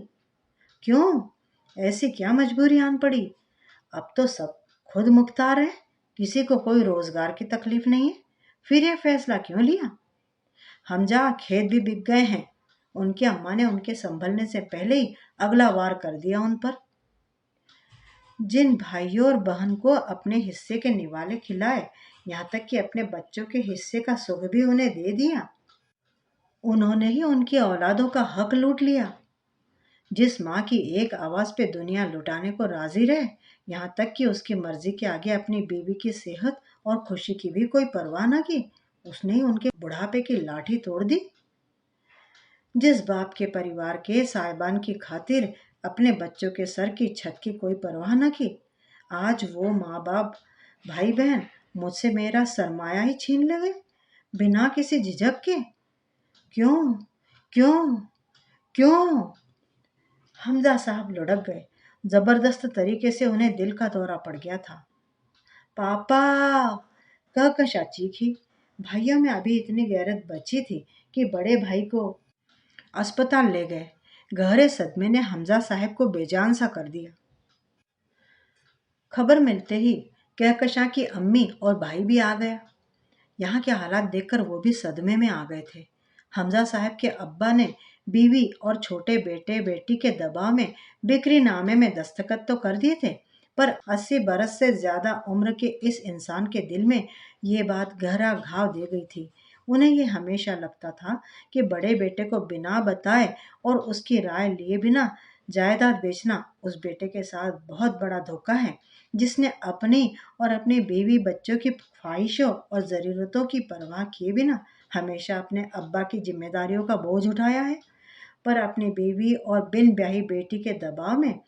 क्यों? ऐसी क्या मजबूरी आन पड़ी? अब तो सब खुद मुख्तार है, किसी को कोई रोजगार की तकलीफ नहीं है, फिर यह फैसला क्यों लिया? हमजा, खेत भी बिक गए हैं। उनकी अम्मा ने उनके संभलने से पहले ही अगला वार कर दिया उन पर। जिन भाइयों और बहन को अपने हिस्से के निवाले खिलाए, यहाँ तक कि अपने बच्चों के हिस्से का सुख भी उन्हें दे दिया, उन्होंने ही उनकी औलादों का हक लूट लिया। जिस माँ की एक आवाज पे दुनिया लुटाने को राजी रहे, यहाँ तक कि उसकी मर्जी के आगे अपनी बीवी की सेहत और खुशी की भी कोई परवाह न की, उसने ही उनके बुढ़ापे की लाठी तोड़ दी। जिस बाप के परिवार के साहिबान की खातिर अपने बच्चों के सर की छत की कोई परवाह न की, आज वो माँ बाप, भाई बहन मुझसे मेरा सरमाया ही छीन ले गए, बिना किसी झिझक के। क्यों? क्यों? क्यों? हमजा साहब लुढ़क गए। जबरदस्त तरीके से उन्हें दिल का दौरा पड़ गया था। पापा! कहकशा चीखी। भाइयों में अभी इतनी गैरत बची थी कि बड़े भाई को अस्पताल ले गए। गहरे सदमे ने हमजा साहब को बेजान सा कर दिया। खबर मिलते ही कहकशा की अम्मी और भाई भी आ गया। यहाँ के हालात देखकर वो भी सदमे में आ गए थे। हमजा साहब के अब्बा ने बीवी और छोटे बेटे बेटी के दबाव में बिक्री नामे में दस्तखत तो कर दिए थे, पर 80 बरस से ज्यादा उम्र के इस इंसान के दिल में ये बात गहरा घाव दे गई थी। उन्हें ये हमेशा लगता था कि बड़े बेटे को बिना बताए और उसकी राय लिए बिना जायदाद बेचना उस बेटे के साथ बहुत बड़ा धोखा है, जिसने अपनी और अपने बीवी बच्चों की ख्वाहिशों और ज़रूरतों की परवाह किए बिना हमेशा अपने अब्बा की जिम्मेदारियों का बोझ उठाया है। पर अपनी बीवी और बिन ब्याही बेटी के दबाव में,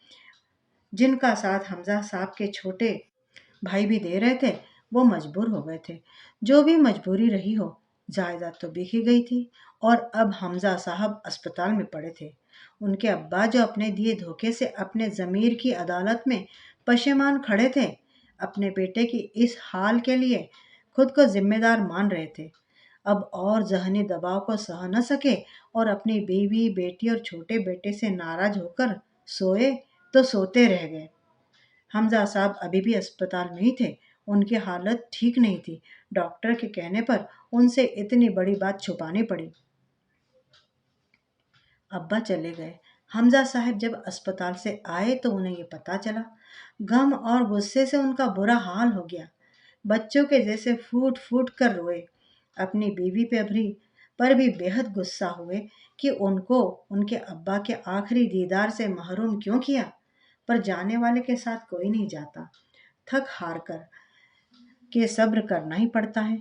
जिनका साथ हमजा साहब के छोटे भाई भी दे रहे थे, वो मजबूर हो गए थे। जो भी मजबूरी रही हो, जायदाद तो बिक ही गई थी, और अब हमजा साहब अस्पताल में पड़े थे। उनके अब्बा, जो अपने दिए धोखे से अपने ज़मीर की अदालत में पशेमान खड़े थे, अपने बेटे की इस हाल के लिए खुद को जिम्मेदार मान रहे थे, अब और जहनी दबाव को सह न सके और अपनी बीवी बेटी और छोटे बेटे से नाराज होकर सोए तो सोते रह गए। हमजा साहब अभी भी अस्पताल में ही थे। उनकी हालत ठीक नहीं थी। डॉक्टर के कहने पर उनसे इतनी बड़ी बात छुपानी पड़ी। अब्बा चले गए। हमजा साहब जब अस्पताल से आए तो उन्हें ये पता चला। गम और गुस्से से उनका बुरा हाल हो गया। बच्चों के जैसे फूट फूट कर रोए। अपनी बीवी पे पर भी बेहद गुस्सा हुए कि उनको उनके अब्बा के आखिरी दीदार से महरूम क्यों किया। पर जाने वाले के साथ कोई नहीं जाता। थक हार कर के सब्र करना ही पड़ता है।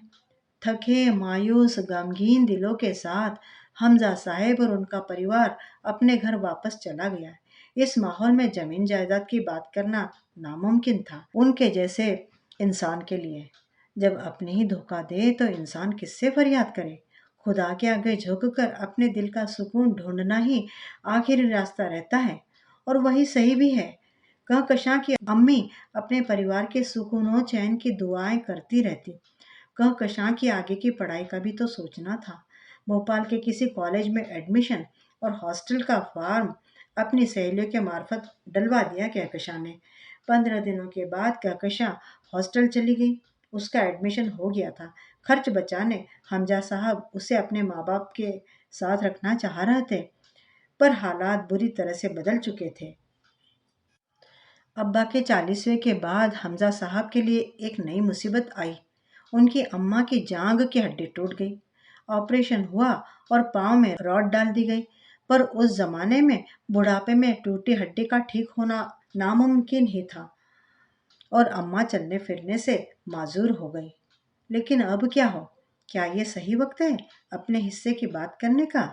थके, मायूस, गमगीन दिलों के साथ हमजा साहेब और उनका परिवार अपने घर वापस चला गया। इस माहौल में जमीन जायदाद की बात करना नामुमकिन था। उनके जैसे انسان کے لیے۔ جب اپنے ہی دھوکہ دے تو انسان کس سے فریاد کرے؟ خدا کے آگے جھک کر اپنے دل کا سکون ڈھونڈنا ہی آخری راستہ رہتا ہے، اور وہی صحیح بھی ہے۔ کہکشاں کی امی اپنے پریوار کے سکون و چین کی دعائیں کرتی رہتی۔ کہکشاں کی آگے کی پڑھائی کا بھی تو سوچنا تھا۔ بھوپال کے کسی کالج میں ایڈمیشن اور ہاسٹل کا فارم اپنی سہیلیوں کے معرفت ڈلوا دیا کہکشاں نے۔ 15 دنوں کے بعد کہکشاں ہاسٹل چلی گئی۔ اس کا ایڈمیشن ہو گیا تھا۔ خرچ بچانے حمزہ صاحب اسے اپنے ماں باپ کے ساتھ رکھنا چاہ رہے تھے، پر حالات بری طرح سے بدل چکے تھے۔ ابا کے 40ویں کے بعد حمزہ صاحب کے لیے ایک نئی مصیبت آئی۔ ان کی اماں کی جانگ کی ہڈی ٹوٹ گئی۔ آپریشن ہوا اور پاؤں میں راڈ ڈال دی گئی، پر اس زمانے میں بڑھاپے میں ٹوٹی ہڈی کا ٹھیک ہونا ناممکن ہی تھا، اور اماں چلنے پھرنے سے معذور ہو گئی۔ لیکن اب کیا ہو؟ کیا یہ صحیح وقت ہے اپنے حصے کی بات کرنے کا؟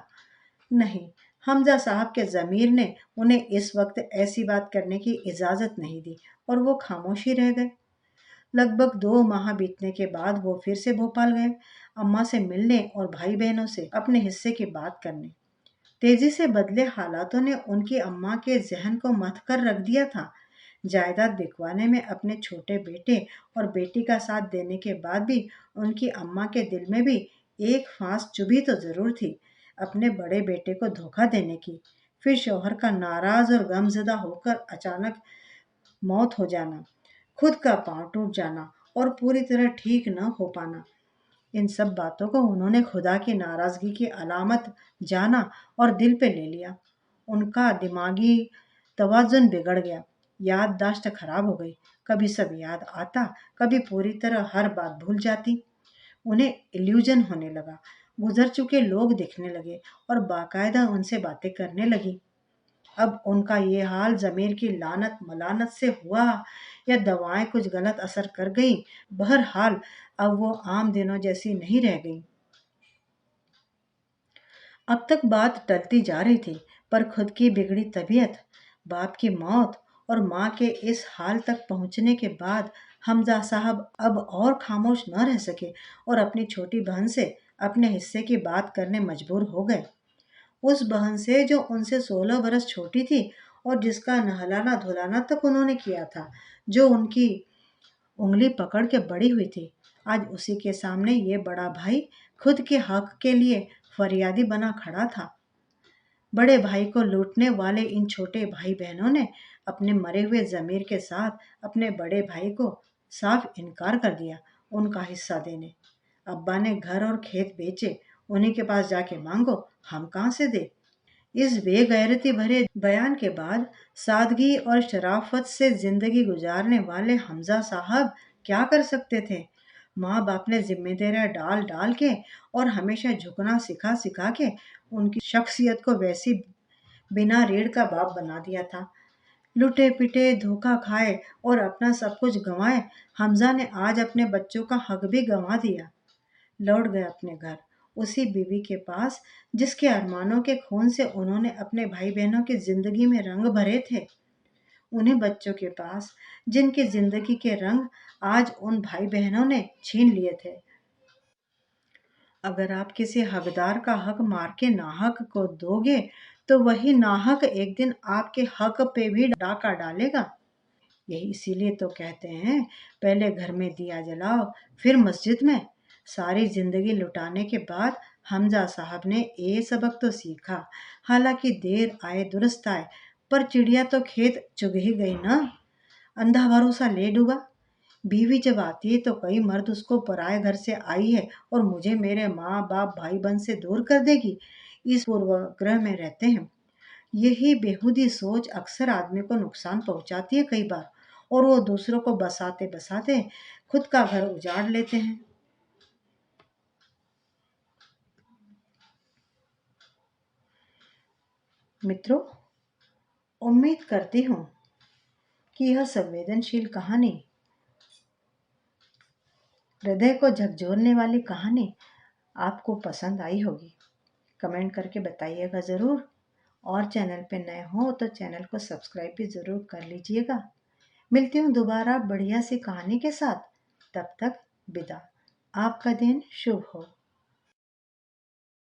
نہیں، حمزہ صاحب کے ضمیر نے انہیں اس وقت ایسی بات کرنے کی اجازت نہیں دی، اور وہ خاموش ہی رہ گئے۔ لگ بھگ 2 ماہ بیتنے کے بعد وہ پھر سے بھوپال گئے، اماں سے ملنے اور بھائی بہنوں سے اپنے حصے کی بات کرنے۔ تیزی سے بدلے حالاتوں نے ان کی اماں کے ذہن کو متھ کر رکھ دیا تھا۔ جائیداد بکوانے میں اپنے چھوٹے بیٹے اور بیٹی کا ساتھ دینے کے بعد بھی ان کی اماں کے دل میں بھی ایک پھانس چبھی تو ضرور تھی، اپنے بڑے بیٹے کو دھوکہ دینے کی۔ پھر شوہر کا ناراض اور غمزدہ ہو کر اچانک موت ہو جانا، خود کا پاؤں ٹوٹ جانا اور پوری طرح ٹھیک نہ ہو پانا، ان سب باتوں کو انہوں نے خدا کی ناراضگی کی علامت جانا اور دل پہ لے لیا۔ ان کا دماغی توازن بگڑ گیا، یادداشت خراب ہو گئی، کبھی سب یاد آتا، کبھی پوری طرح ہر بات بھول جاتی۔ انہیں ایلیوژن ہونے لگا، گزر چکے لوگ دیکھنے لگے اور باقاعدہ ان سے باتیں کرنے لگی۔ اب ان کا یہ حال ضمیر کی لعنت ملانت سے ہوا یا دوائیں کچھ غلط اثر کر گئیں، بہرحال اب وہ عام دنوں جیسی نہیں رہ گئی۔ اب تک بات ٹلتی جا رہی تھی، پر خود کی بگڑی طبیعت، باپ کی موت اور ماں کے اس حال تک پہنچنے کے بعد حمزہ صاحب اب اور خاموش نہ رہ سکے اور اپنی چھوٹی بہن سے اپنے حصے کی بات کرنے مجبور ہو گئے۔ اس بہن سے جو ان سے 16 برس چھوٹی تھی اور جس کا نہلانا دھلانا تک انہوں نے کیا تھا، جو ان کی انگلی پکڑ کے بڑی ہوئی تھی۔ آج اسی کے سامنے یہ بڑا بھائی خود کے حق کے لیے فریادی بنا کھڑا تھا۔ بڑے بھائی کو لوٹنے والے ان چھوٹے بھائی بہنوں نے اپنے مرے ہوئے ضمیر کے ساتھ اپنے بڑے بھائی کو صاف انکار کر دیا ان کا حصہ دینے۔ ابا نے گھر اور کھیت بیچے، انہیں کے پاس جا کے مانگو، ہم کہاں سے دے؟ اس بے غیرتی بھرے بیان کے بعد سادگی اور شرافت سے زندگی گزارنے والے حمزہ صاحب کیا کر سکتے تھے؟ ماں باپ نے ذمہ داریاں ڈال ڈال کے اور ہمیشہ جھکنا سکھا سکھا کے ان کی شخصیت کو ویسی بنا ریڑھ کا باپ بنا دیا تھا۔ لٹے پٹے، دھوکہ کھائے اور اپنا سب کچھ گنوائے حمزہ نے آج اپنے بچوں کا حق بھی گنوا دیا۔ لوٹ گئے اپنے گھر، اسی بیوی کے پاس جس کے ارمانوں کے خون سے انہوں نے اپنے بھائی بہنوں کی زندگی میں رنگ بھرے تھے، انہیں بچوں کے پاس جن کی زندگی کے رنگ آج ان بھائی بہنوں نے چھین لیے تھے۔ اگر آپ کسی حقدار کا حق مار کے ناحق کو دو گے تو وہی ناحق ایک دن آپ کے حق پہ بھی ڈاکہ ڈالے گا۔ یہی اسی لیے تو کہتے ہیں پہلے گھر میں دیا جلاؤ پھر مسجد میں۔ ساری زندگی لٹانے کے بعد حمزہ صاحب نے یہ سبق تو سیکھا، حالانکہ دیر آئے درست آئے، پر چڑیا تو کھیت چگ ہی گئی نا۔ اندھا بھروسہ لے ڈوبا۔ بیوی جب آتی ہے تو کئی مرد اس کو پرائے گھر سے آئی ہے اور مجھے میرے ماں باپ بھائی بہن سے دور کر دے گی، اس پوروگرہ میں رہتے ہیں۔ یہی بےہودی سوچ اکثر آدمی کو نقصان پہنچاتی ہے کئی بار، اور وہ دوسروں کو بساتے بساتے خود کا گھر اجاڑ لیتے ہیں۔ متروں، امید کرتی ہوں کہ یہ سنویدنشیل کہانی، ہردے کو جھکجھورنے والی کہانی آپ کو پسند آئی ہوگی۔ کمنٹ کر کے بتائیے گا ضرور، اور چینل پہ نئے ہوں تو چینل کو سبسکرائب بھی ضرور کر لیجئے گا۔ ملتی ہوں دوبارہ بڑھیا سی کہانی کے ساتھ۔ तब तक विदा। आपका दिन शुभ हो।